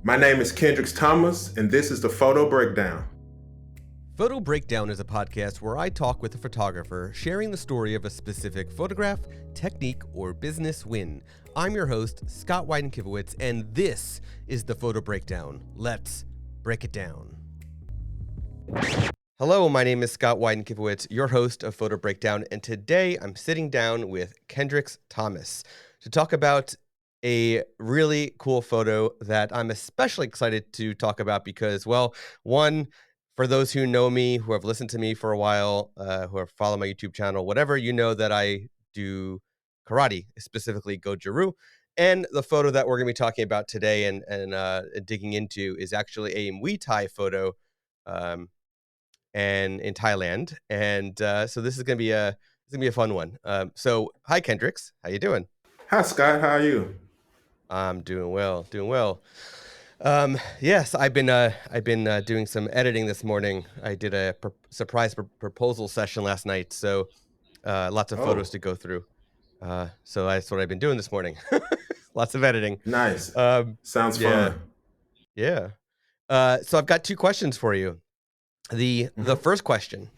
My name is Kendrix Thomas, and this is the Photo Breakdown. Photo Breakdown is a podcast where I talk with a photographer, sharing the story of a specific photograph, technique, or business win. I'm your host, Scott Weidenkivowitz, and this is the Photo Breakdown. Let's break it down. Hello, my name is Scott Weidenkivowitz, your host of Photo Breakdown, and today I'm sitting down with Kendrix Thomas to talk about a really cool photo that I'm especially excited to talk about because, well, one, for those who know me, who have listened to me for a while, who have followed my YouTube channel, whatever, you know that I do karate, specifically Goju-Ryu. And the photo that we're going to be talking about today and digging into is actually a Muay Thai photo and in Thailand. And so this is going to be a fun one. So hi, Kendrix. How you doing? Hi, Scott. How are you? I'm doing well, doing well. Yes, I've been doing some editing this morning. I did a surprise proposal session last night, so lots of photos to go through. So that's what I've been doing this morning. Lots of editing. Nice. Sounds fun. Yeah. So I've got two questions for you. The first question,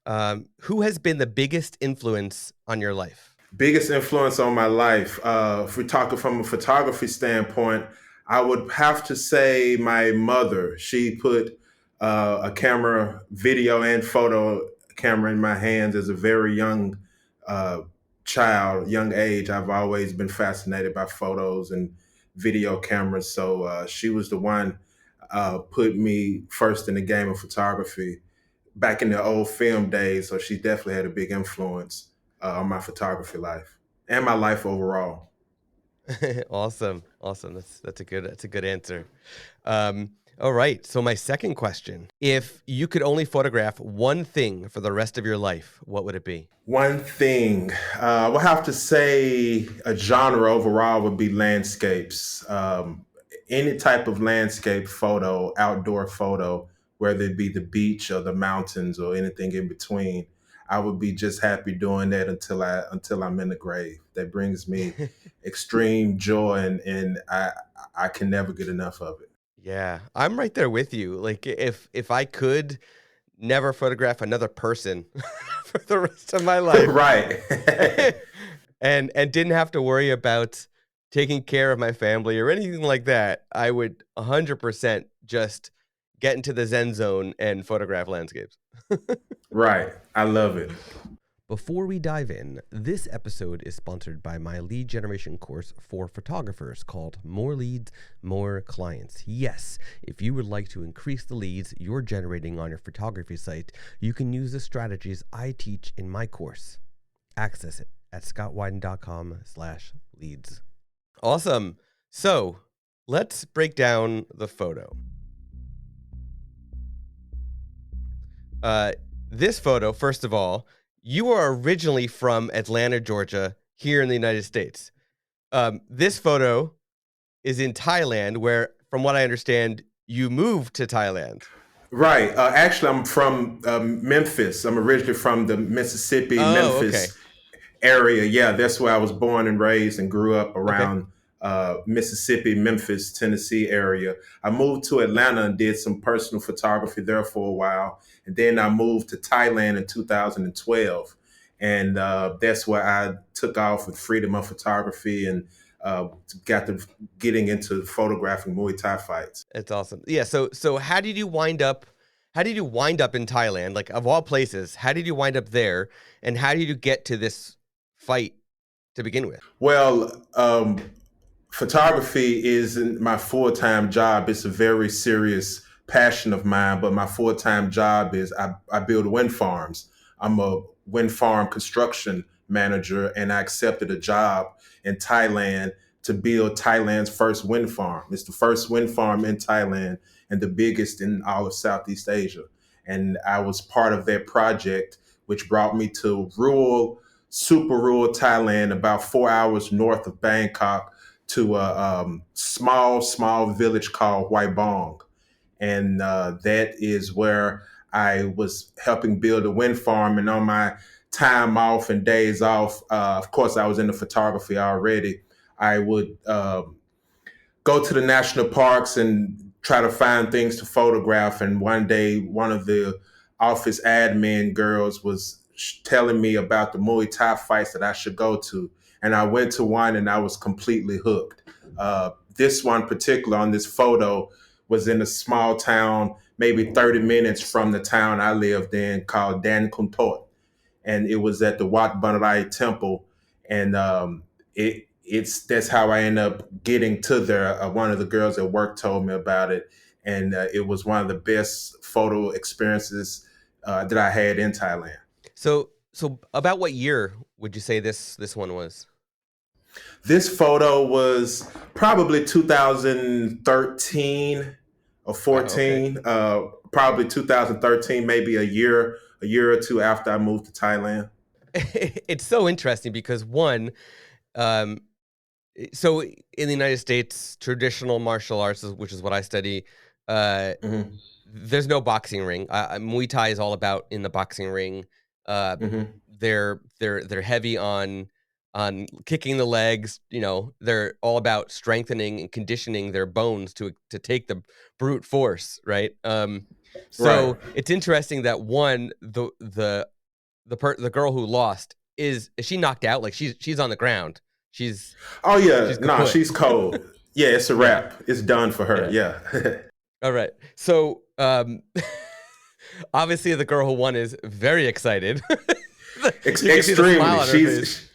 who has been the biggest influence on your life? Biggest influence on my life. If we're talking from a photography standpoint, I would have to say my mother. She put a camera, video and photo camera in my hands as a very young child, young age. I've always been fascinated by photos and video cameras. So she was the one put me first in the game of photography back in the old film days. So she definitely had a big influence on my photography life and my life overall. Awesome. That's a good answer. All right. So my second question, if you could only photograph one thing for the rest of your life, what would it be? One thing, we'll have to say a genre overall would be landscapes. Any type of landscape photo, outdoor photo, whether it be the beach or the mountains or anything in between. I would be just happy doing that until I'm in the grave. That brings me extreme joy, and I can never get enough of it. Yeah, I'm right there with you. Like if I could never photograph another person for the rest of my life, Right. and didn't have to worry about taking care of my family or anything like that, I would 100% just get into the Zen zone and photograph landscapes. Right. I love it. Before we dive in, this episode is sponsored by my lead generation course for photographers called More Leads, More Clients. Yes, if you would like to increase the leads you're generating on your photography site, you can use the strategies I teach in my course. Access it at scottwyden.com/leads. Awesome. So let's break down the photo. This photo, first of all, you are originally from Atlanta, Georgia, here in the United States. This photo is in Thailand, where, from what I understand, you moved to Thailand. Right. Actually, I'm from Memphis. I'm originally from the Mississippi, Memphis area. Yeah, that's where I was born and raised and grew up around Mississippi, Memphis, Tennessee area. I moved to Atlanta and did some personal photography there for a while. And then I moved to Thailand in 2012. And that's where I took off with freedom of photography and got to getting into photographing Muay Thai fights. It's awesome. Yeah. So how did you wind up? How did you wind up in Thailand? Like, of all places, how did you wind up there? And how did you get to this fight to begin with? Well, photography isn't my full-time job. It's a very serious passion of mine, but my full-time job is I build wind farms. I'm a wind farm construction manager, and I accepted a job in Thailand to build Thailand's first wind farm. It's the first wind farm in Thailand and the biggest in all of Southeast Asia. And I was part of that project, which brought me to super rural Thailand, about 4 hours north of Bangkok, to a small village called Hoi Bong. And that is where I was helping build a wind farm. And on my time off and days off, of course, I was into photography already. I would go to the national parks and try to find things to photograph. And one day, one of the office admin girls was telling me about the Muay Thai fights that I should go to. And I went to one and I was completely hooked. This one particular on this photo was in a small town, maybe 30 minutes from the town I lived in called Dan Kuntot. And it was at the Wat Banrai Temple. And it's that's how I ended up getting to there. One of the girls at work told me about it. And it was one of the best photo experiences that I had in Thailand. So about what year would you say this one was? This photo was probably 2013 or Wow, okay. 14, probably 2013, maybe a year or two after I moved to Thailand. It's so interesting because one, um, so in the United States, traditional martial arts, which is what I study, uh, Hmm. there's no boxing ring. Muay Thai is all about in the boxing ring. Uh, Hmm. they're heavy on kicking the legs. You know, they're all about strengthening and conditioning their bones to take the brute force, right? Right. So it's interesting that one the girl who lost is she knocked out? Like she's on the ground. She's Oh yeah, she's nah, kaput. she's cold. Yeah, it's a Yeah, wrap. It's done for her. yeah. Yeah. All right. So obviously the girl who won is very excited. You can see the smile Extremely. on her face.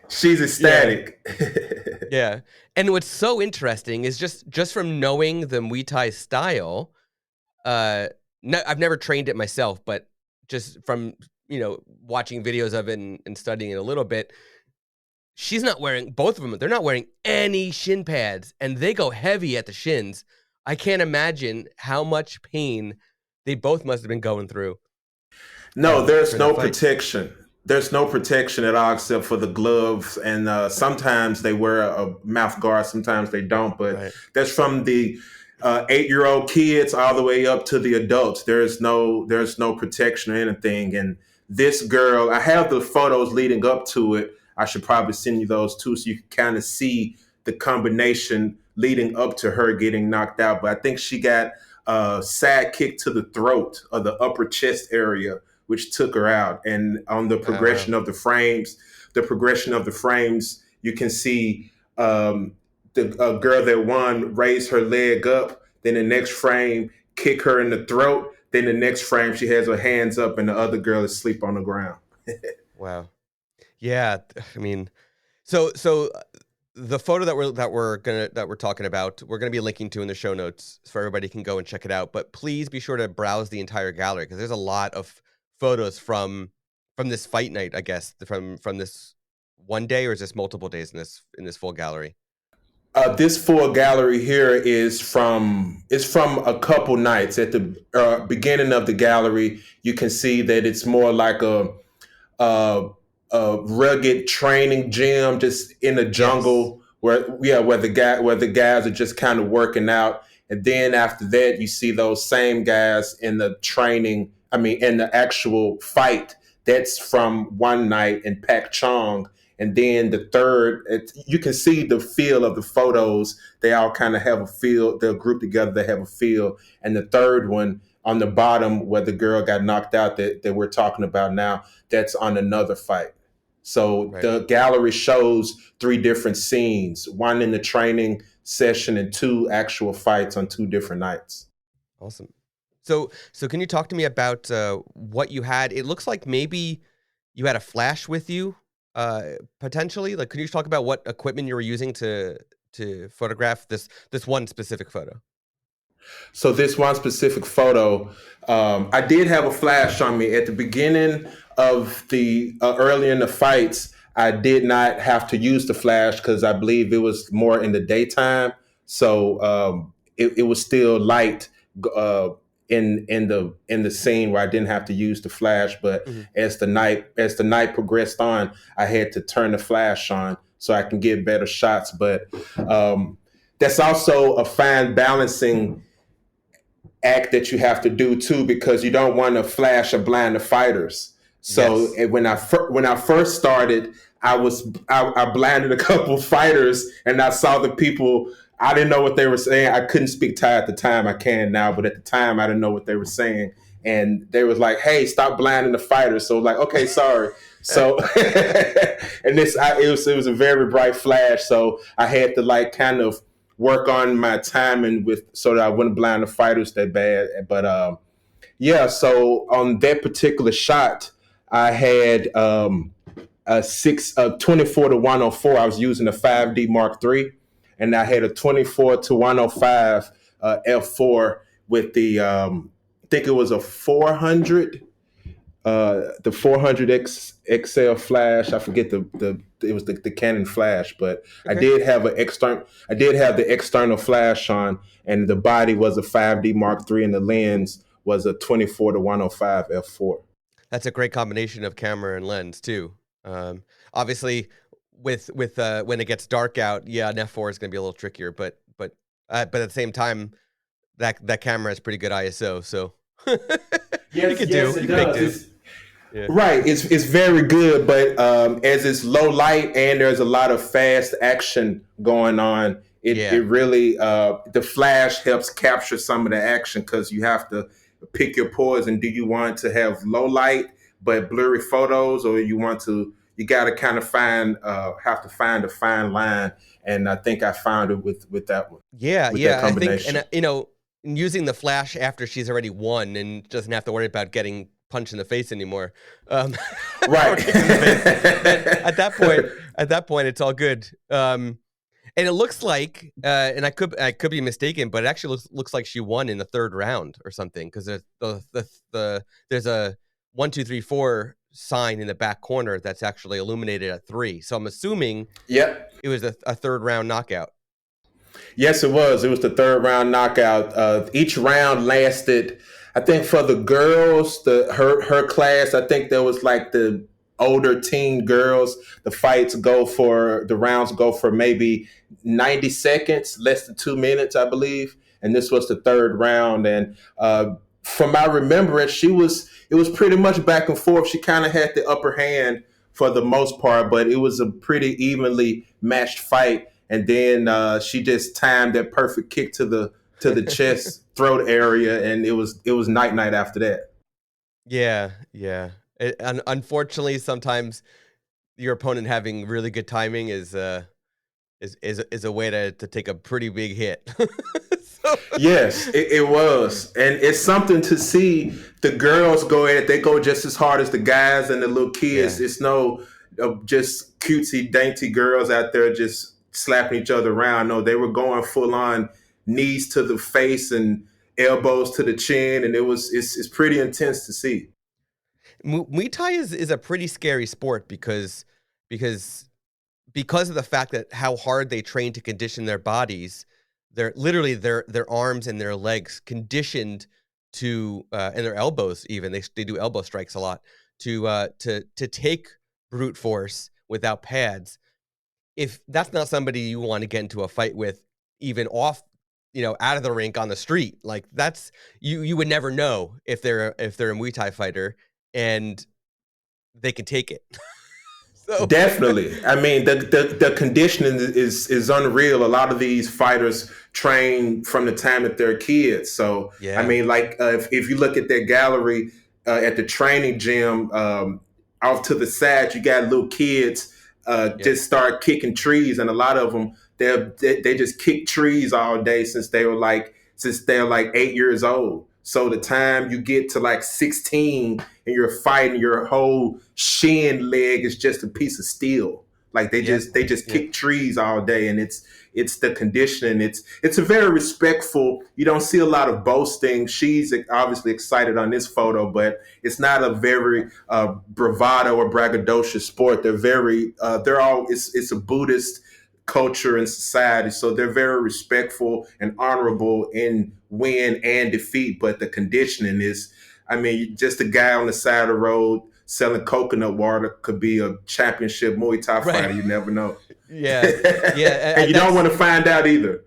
She's Yeah. ecstatic. Yeah. And what's so interesting is just from knowing the Muay Thai style, uh no, I've never trained it myself, but just from, watching videos of it and studying it a little bit, she's not wearing both of them. They're not wearing any shin pads and they go heavy at the shins. I can't imagine how much pain they both must have been going through No, there's during that no fight. protection. There's no protection at all except for the gloves, and sometimes they wear a mouth guard, sometimes they don't. But Right. that's from the 8-year-old kids all the way up to the adults. There's no protection or anything. And this girl, I have the photos leading up to it. I should probably send you those too, so you can kind of see the combination leading up to her getting knocked out. But I think she got a side kick to the throat or the upper chest area, which took her out. And on Wow. the progression of the frames, you can see the girl that won raise her leg up. Then the next frame, kick her in the throat. Then the next frame, she has her hands up, and the other girl is asleep on the ground. Wow. Yeah, I mean, so the photo that we're talking about, we're gonna be linking to in the show notes so everybody can go and check it out. But please be sure to browse the entire gallery because there's a lot of photos from this fight night. I guess from this one day, or is this multiple days in this full gallery? This full gallery here is from a couple nights. At the beginning of the gallery, you can see that it's more like a, a rugged training gym, just in the Yes. jungle, where the guys are just kind of working out. And then after that, you see those same guys in the training. I mean, in the actual fight. That's from one night in Pak Chong. And then the third, you can see the feel of the photos. They all kind of have a feel. They're grouped together. They have a feel. And the third one on the bottom, where the girl got knocked out, that we're talking about now, that's on another fight. So Right. the gallery shows three different scenes: one in the training session and two actual fights on two different nights. Awesome. So can you talk to me about what you had? It looks like maybe you had a flash with you, potentially. Like, could you talk about what equipment you were using to photograph this one specific photo? So this one specific photo, I did have a flash on me at the beginning of the early in the fights. I did not have to use the flash because I believe it was more in the daytime, so it was still light uh, in the scene where I didn't have to use the flash. But Mhm. as the night progressed on, I had to turn the flash on so I can get better shots. But that's also a fine balancing act that you have to do too, because you don't want to flash or blind the fighters. So Yes. when I first started, I blinded a couple fighters, and I saw the people I didn't know what they were saying. I couldn't speak Thai at the time. I can now, but at the time, I didn't know what they were saying. And they was like, "Hey, stop blinding the fighters." So like, okay, sorry. So and it was a very bright flash. So I had to like kind of work on my timing with so that I wouldn't blind the fighters that bad. But yeah, so on that particular shot, I had a 24 to 104. I was using a 5D Mark III, and I had a 24 to 105 F4 with the I think it was a 400 the 400 XL flash. I forget the it was the Canon flash, but Okay. I did have the external flash on, and the body was a 5D Mark III, and the lens was a 24 to 105 F4. That's a great combination of camera and lens too. Obviously, with when it gets dark out, yeah, an f4 is going to be a little trickier, but at the same time, that camera has pretty good ISO, so Yes, yes, you it can make does. do. Yeah, Right, it's very good, but as it's low light and there's a lot of fast action going on, it yeah, really the flash helps capture some of the action because you have to pick your poison. Do you want to have low light but blurry photos, or you got to kind of have to find a fine line, and I think I found it with that one yeah, with that yeah. I think, and combination. using the flash after she's already won and doesn't have to worry about getting punched in the face anymore, um, or Right. kicked in the face. Then at that point, it's all good. And it looks like, and I could be mistaken, but it actually looks like she won in the third round or something because there's a 1, 2, 3, 4 sign in the back corner that's actually illuminated at 3. So I'm assuming Yep. it was a third round knockout. Yes, it was. It was the third round knockout. Each round lasted, I think, for the girls, her class. I think there was like the older teen girls. The rounds go for maybe 90 seconds, less than 2 minutes, I believe. And this was the third round. And from my remembrance, it was pretty much back and forth. She kind of had the upper hand for the most part, but it was a pretty evenly matched fight. And then she just timed that perfect kick to the chest throat area, and it was night night after that. Yeah, yeah. Unfortunately, sometimes your opponent having really good timing is a way to take a pretty big hit. So, Yes, it was, and it's something to see the girls go at it. They go just as hard as the guys and the little kids. yeah. It's no just cutesy, dainty girls out there just slapping each other around. No, they were going full on knees to the face and elbows to the chin, and it's pretty intense to see. Muay Thai is a pretty scary sport because because of the fact that how hard they train to condition their bodies, they're literally their arms and their legs conditioned to and their elbows even they do elbow strikes a lot to take brute force without pads. If that's not somebody you want to get into a fight with, even off, out of the rink on the street, like that's you would never know if they're a Muay Thai fighter and they can take it. So Definitely. I mean, the conditioning is unreal. A lot of these fighters train from the time that they're kids. So, I yeah, mean, like if you look at their gallery at the training gym, off to the side, you got little kids yep, just start kicking trees, and a lot of them they just kick trees all day since they're like 8 years old. So the time you get to like 16 and you're fighting, your whole shin leg is just a piece of steel. Like yep, they just yep. kick trees all day, and it's the conditioning. It's a very respectful. You don't see a lot of boasting. She's obviously excited on this photo, but it's not a very bravado or braggadocious sport. They're all it's a Buddhist culture and society, so they're very respectful and honorable in win and defeat. But the conditioning is, I mean, just a guy on the side of the road selling coconut water could be a championship Muay Thai Right. fighter. You never know. Yeah, yeah, And you don't that's want to find out either.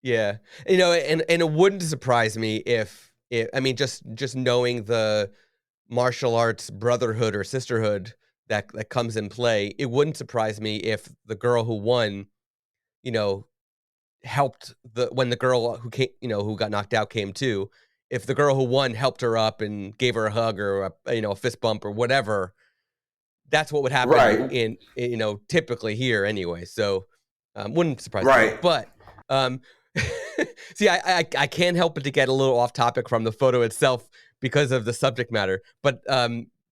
yeah. And it wouldn't surprise me if I mean, just knowing the martial arts brotherhood or sisterhood that comes in play, it wouldn't surprise me if the girl who won, you know, helped when the girl who came, who got knocked out came to, if the girl who won helped her up and gave her a hug or a fist bump or whatever, that's what would happen Right. in typically here anyway. So wouldn't surprise me. Right. But see, I can't help but to get a little off topic from the photo itself because of the subject matter. But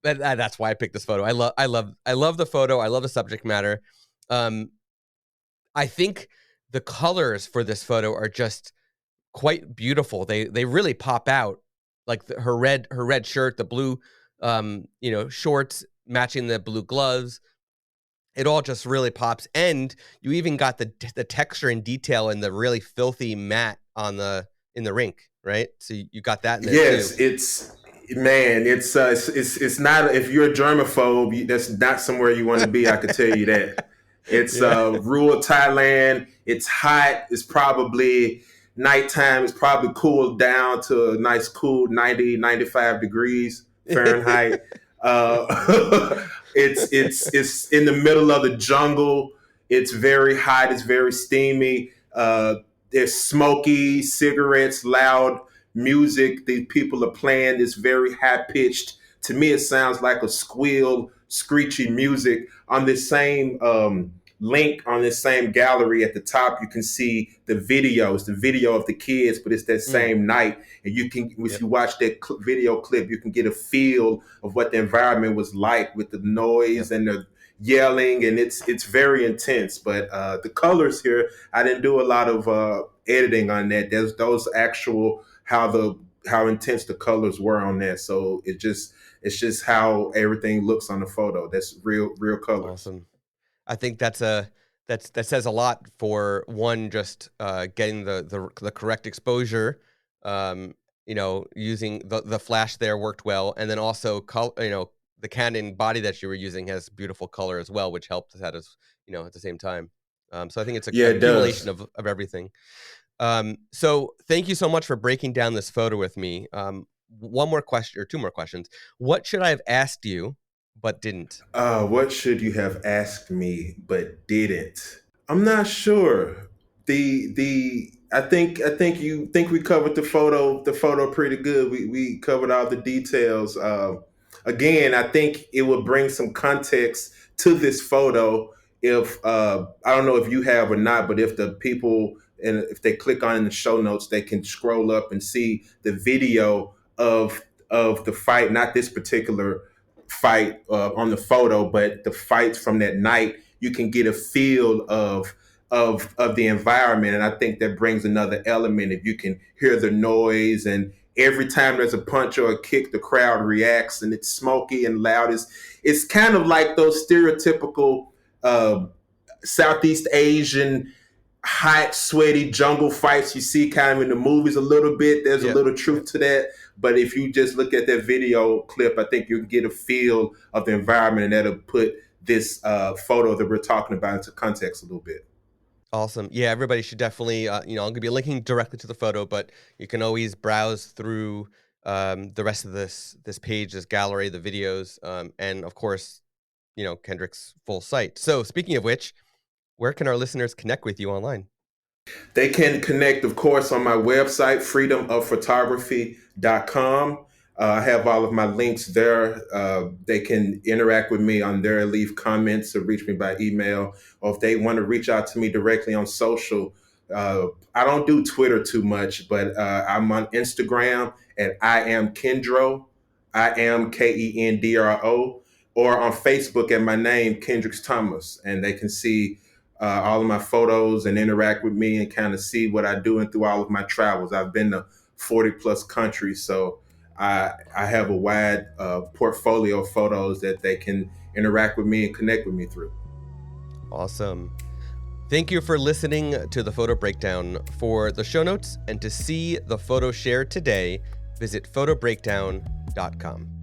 that's why I picked this photo. I love the photo. I love the subject matter. I think the colors for this photo are just quite beautiful. They really pop out, like her red shirt, the blue shorts matching the blue gloves. It all just really pops, and you even got the texture and detail in the really filthy mat in the rink, right? So you got that in there Yes, too. it's not, if you're a germaphobe, that's not somewhere you want to be. I could tell you that. It's Yeah. rural Thailand. It's hot. It's probably nighttime. It's probably cooled down to a nice cool 90, 95 degrees Fahrenheit. It's in the middle of the jungle. It's very hot. It's very steamy. There's smoky cigarettes, loud music. These people are playing this very high pitched. To me, it sounds like a squeal, screechy music. On this same link, on this same gallery at the top, you can see the video of the kids, but it's that same night. And you can, if you watch that video clip, you can get a feel of what the environment was like with the noise and the yelling, and it's very intense. But the colors here, I didn't do a lot of editing on that. There's those actual how intense the colors were on that. So it's just how everything looks on the photo. That's real colors. Awesome. I think that says a lot for one, just getting the correct exposure. Using the flash there worked well, and then also the Canon body that you were using has beautiful color as well, which helped that at the same time. So I think it's Yeah, it accumulation does. of everything. So thank you so much for breaking down this photo with me. One more question or two more questions. What should I have asked you but didn't? What should you have asked me but didn't? I'm not sure. The I think we covered the photo pretty good. We covered all the details. Again, I think it would bring some context to this photo if I don't know if you have or not, but if the people, and if they click on in the show notes, they can scroll up and see the video of the fight, not this particular fight on the photo, but the fights from that night. You can get a feel of the environment, and I think that brings another element. If you can hear the noise, and every time there's a punch or a kick, the crowd reacts, and it's smoky and loud. It's kind of like those stereotypical uh, Southeast Asian hot, sweaty jungle fights you see kind of in the movies a little bit. There's a Yep. little truth to that. But if you just look at that video clip, I think you can get a feel of the environment, and that'll put this photo that we're talking about into context a little bit. Awesome. Yeah, everybody should definitely, I'm going to be linking directly to the photo, but you can always browse through the rest of this page, this gallery, the videos, and of course, Kendrick's full site. So speaking of which, where can our listeners connect with you online? They can connect, of course, on my website, freedomofphotography.com. I have all of my links there. They can interact with me on there, leave comments, or reach me by email. Or if they want to reach out to me directly on social, I don't do Twitter too much, but I'm on Instagram at I am Kendro, I am Kendro, or on Facebook at my name, Kendrix Thomas. And they can see all of my photos and interact with me and kind of see what I do and through all of my travels. I've been to 40 plus countries, so I have a wide portfolio of photos that they can interact with me and connect with me through. Awesome. Thank you for listening to the Photo Breakdown. For the show notes and to see the photo shared today, visit photobreakdown.com.